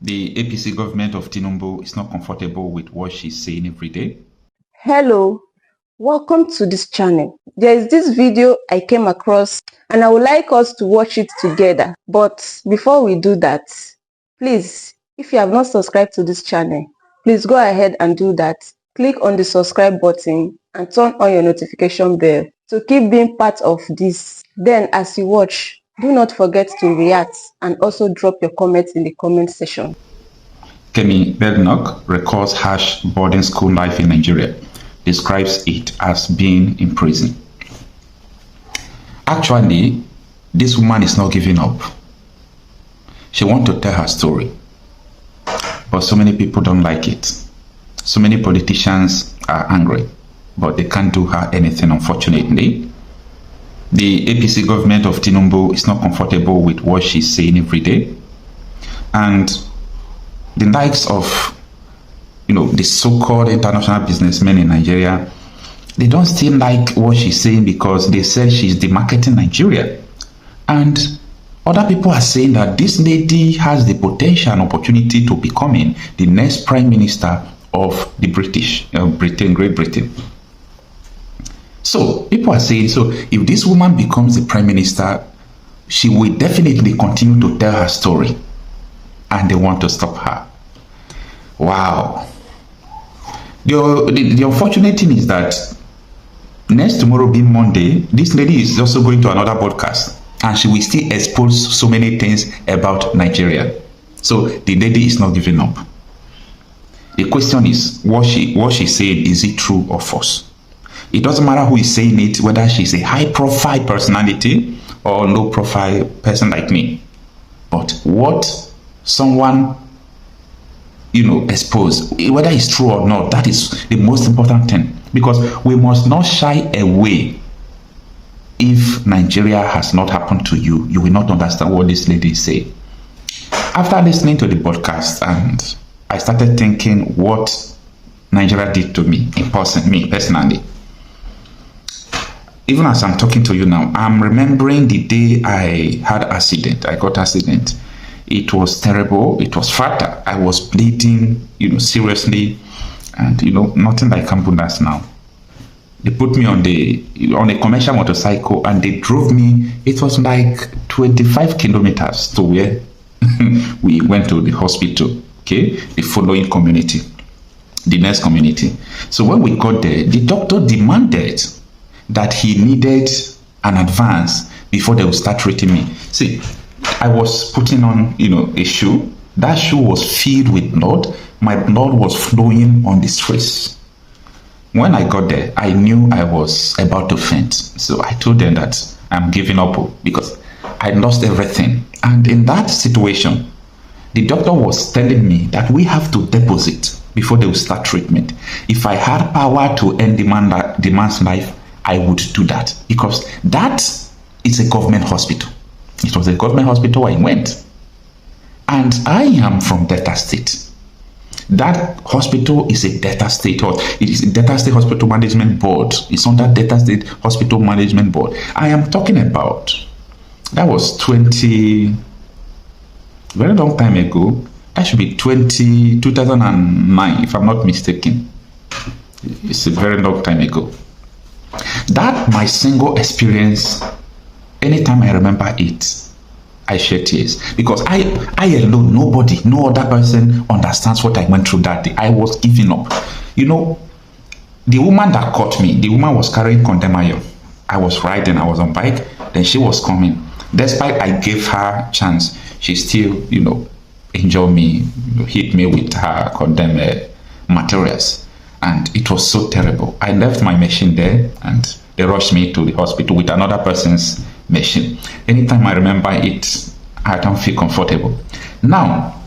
The APC government of Tinubu is not comfortable with what she's saying every day. Hello, welcome to this channel. There is this video I came across and I would like us to watch it together. But before we do that, please, if you have not subscribed to this channel, please go ahead and do that. Click on the subscribe button and turn on your notification bell to keep being part of this. Then as you watch, do not forget to react and also drop your comments in the comment section. Kemi Badenoch recalls harsh boarding school life in Nigeria, describes it as being in prison. Actually, this woman is not giving up. She wants to tell her story, but so many people don't like it. So many politicians are angry, but they can't do her anything, unfortunately. The APC government of Tinubu is not comfortable with what she's saying every day. And the likes of, the so-called international businessmen in Nigeria, they don't still like what she's saying because they said she's demarketing Nigeria. And other people are saying that this lady has the potential and opportunity to becoming the next prime minister of the Great Britain. So people are saying, so if this woman becomes the prime minister, she will definitely continue to tell her story. And they want to stop her. Wow. The unfortunate thing is that next tomorrow being Monday, this lady is also going to another podcast and she will still expose so many things about Nigeria. So the lady is not giving up. The question is, what she said, is it true or false? It doesn't matter who is saying it, whether she's a high profile personality or low profile person like me. But what someone exposed, whether it's true or not, that is the most important thing, because we must not shy away. If Nigeria has not happened to you, you will not understand what this lady is saying. After listening to the podcast, and I started thinking what Nigeria did to me personally. Even as I'm talking to you now, I'm remembering the day I got accident. It was terrible. It was fatal. I was bleeding, seriously, and nothing like ambulance now. They put me on a commercial motorcycle and they drove me. It was like 25 kilometers to where we went to the hospital. Okay, the following community, the next community. So when we got there, the doctor demanded that he needed an advance before they would start treating me. See, I was putting on, a shoe. That shoe was filled with blood. My blood was flowing on the streets. When I got there, I knew I was about to faint. So I told them that I'm giving up because I lost everything. And in that situation, the doctor was telling me that we have to deposit before they will start treatment. If I had power to end the man's life, I would do that, because that is a government hospital. It was a government hospital I went. And I am from Delta State. That hospital is a Delta State, or it is a Delta State Hospital Management Board. It's under Delta State Hospital Management Board. I am talking about, that was very long time ago. That should be 2009, if I'm not mistaken. It's a very long time ago. That my single experience, anytime I remember it, I shed tears, because I alone, nobody, no other person understands what I went through that day. I was giving up. The woman that caught me, the woman was carrying condemn iron. I was riding, I was on bike, then she was coming. Despite I gave her chance, she still, injured me, hit me with her condemn materials. And it was so terrible. I left my machine there and they rushed me to the hospital with another person's machine. Anytime I remember it, I don't feel comfortable. Now,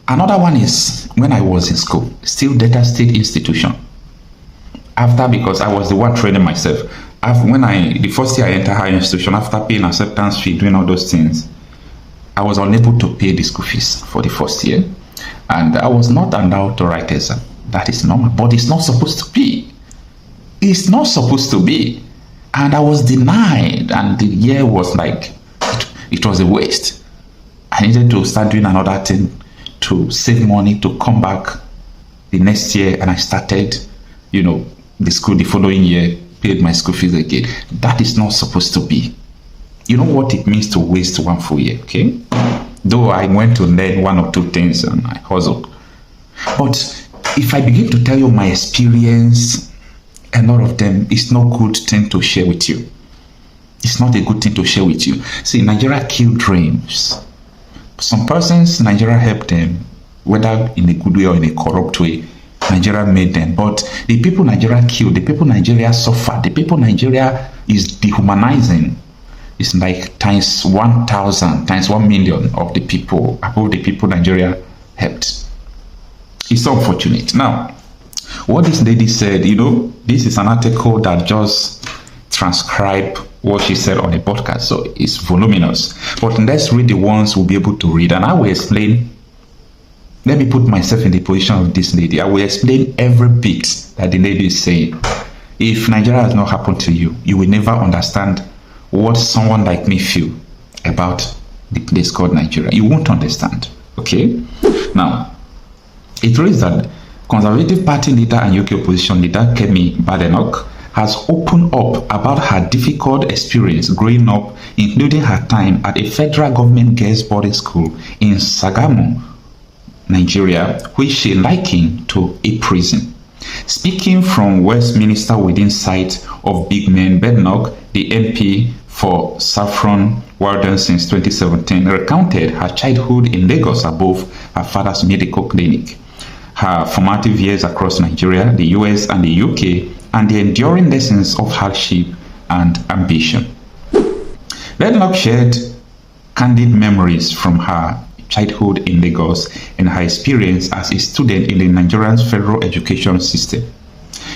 another one is when I was in school, still Delta State institution. Because I was the one training myself. The first year I entered higher institution, after paying acceptance fee, doing all those things, I was unable to pay the school fees for the first year. And I was not allowed to write exam. That is normal, but it's not supposed to be. It's not supposed to be. And I was denied, and the year was like, it was a waste. I needed to start doing another thing to save money to come back the next year, and I started, the school the following year, paid my school fees again. That is not supposed to be. You know what it means to waste one full year, okay? Though I went to learn one or two things and I hustled. But if I begin to tell you my experience, a lot of them, it's not a good thing to share with you. It's not a good thing to share with you. See, Nigeria killed dreams. Some persons, Nigeria helped them, whether in a good way or in a corrupt way. Nigeria made them. But the people Nigeria killed, the people Nigeria suffered, the people Nigeria is dehumanizing, it's like times 1,000, times 1 million of the people, above the people Nigeria helped. It's unfortunate. Now, what this lady said, this is an article that just transcribed what she said on a podcast, so it's voluminous. But let's read the ones we'll be able to read, and I will explain. Let me put myself in the position of this lady. I will explain every bit that the lady is saying. If Nigeria has not happened to you, you will never understand what someone like me feel about the place called Nigeria. You won't understand. Okay? Now, it reads that Conservative Party leader and UK opposition leader Kemi Badenoch has opened up about her difficult experience growing up, including her time at a federal government girls' boarding school in Sagamu, Nigeria, which she likened to a prison. Speaking from Westminster within sight of big men, Badenoch, the MP for Saffron Walden since 2017, recounted her childhood in Lagos above her father's medical clinic, her formative years across Nigeria, the US and the UK, and the enduring lessons of hardship and ambition. Badenoch shared candid memories from her childhood in Lagos and her experience as a student in the Nigerian federal education system.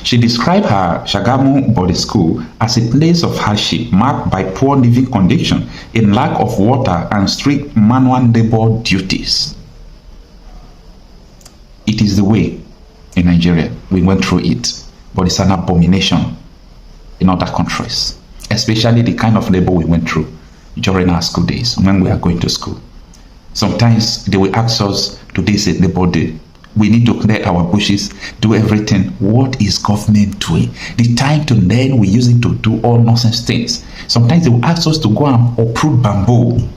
She described her Shagamu boarding school as a place of hardship marked by poor living conditions, a lack of water, and strict manual labor duties. It is the way in Nigeria. We went through it, but it's an abomination in other countries, especially the kind of labor we went through during our school days when we are going to school. Sometimes they will ask us, today is a labor day. We need to clear our bushes, do everything. What is government doing? The time to learn, we use it to do all nonsense things. Sometimes they will ask us to go and uproot bamboo.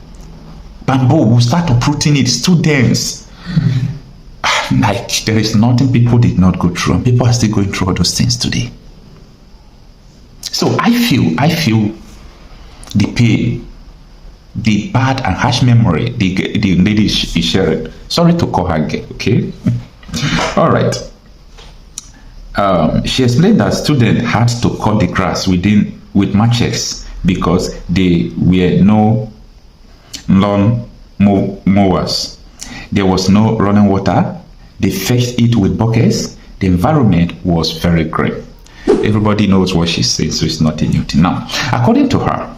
Bamboo, we'll start uprooting it. Students. Like, there is nothing people did not go through, and people are still going through all those things today. So I feel the pain, the bad and harsh memory the lady is sharing. Sorry to call her gay, okay? All right. She explained that students had to cut the grass with machetes because there were no lawn mowers. There was no running water. They fetched it with buckets. The environment was very grim. Everybody knows what she said, so it's not a new thing. Now, according to her,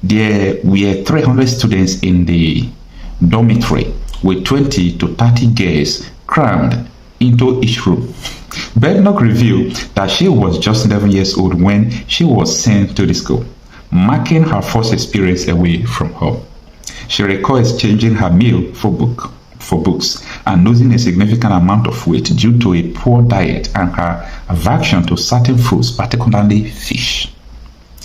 there were 300 students in the dormitory with 20 to 30 girls crammed into each room. Badenoch revealed that she was just 11 years old when she was sent to the school, marking her first experience away from home. She recalls exchanging her meal for books and losing a significant amount of weight due to a poor diet and her aversion to certain foods, particularly fish.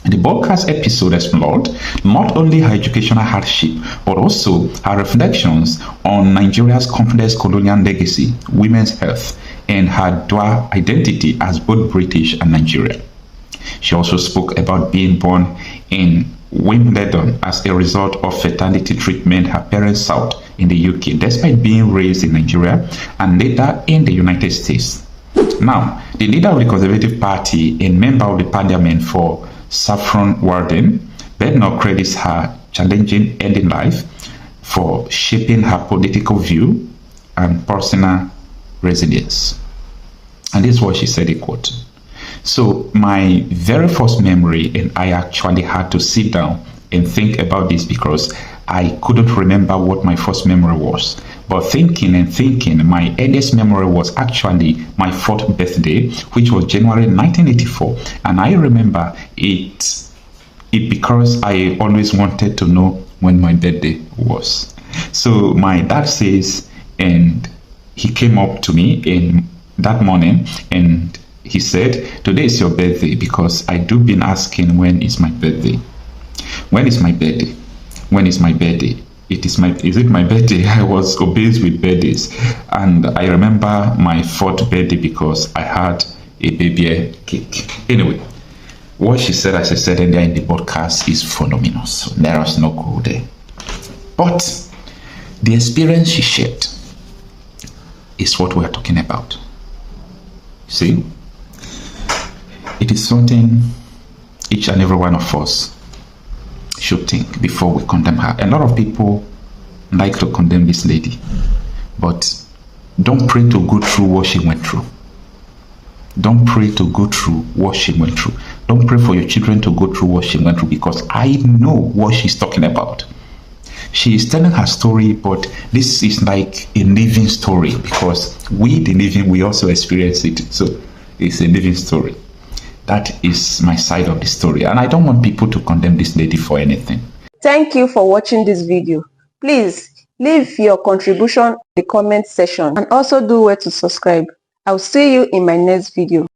The broadcast episode explored not only her educational hardship, but also her reflections on Nigeria's complex colonial legacy, women's health, and her dual identity as both British and Nigerian. She also spoke about being born in Wimbledon as a result of fertility treatment her parents sought in the UK, despite being raised in Nigeria and later in the United States. Now, the leader of the Conservative Party and member of the parliament for Saffron Walden, Badenoch credits her challenging early life for shaping her political view and personal resilience. And this is what she said, a quote. So my very first memory, and I actually had to sit down and think about this because I couldn't remember what my first memory was. But thinking, my earliest memory was actually my 4th birthday, which was January 1984. And I remember it because I always wanted to know when my birthday was. So my dad says And he came up to me in that morning and he said, today is your birthday, because I do been asking when is my birthday. When is my birthday? When is my birthday? Is it my birthday? I was obsessed with birthdays. And I remember my fourth birthday because I had a baby cake. Anyway, what she said, as I said earlier in the podcast, is phenomenal. So there is no go there. But the experience she shared is what we are talking about. See? It is something each and every one of us should think before we condemn her. A lot of people like to condemn this lady, but don't pray to go through what she went through. Don't pray to go through what she went through. Don't pray for your children to go through what she went through, because I know what she's talking about. She is telling her story, but this is like a living story, because we, the living, we also experience it. So it's a living story. That is my side of the story, and I don't want people to condemn this lady for anything. Thank you for watching this video. Please leave your contribution in the comment section and also do well to subscribe. I'll see you in my next video.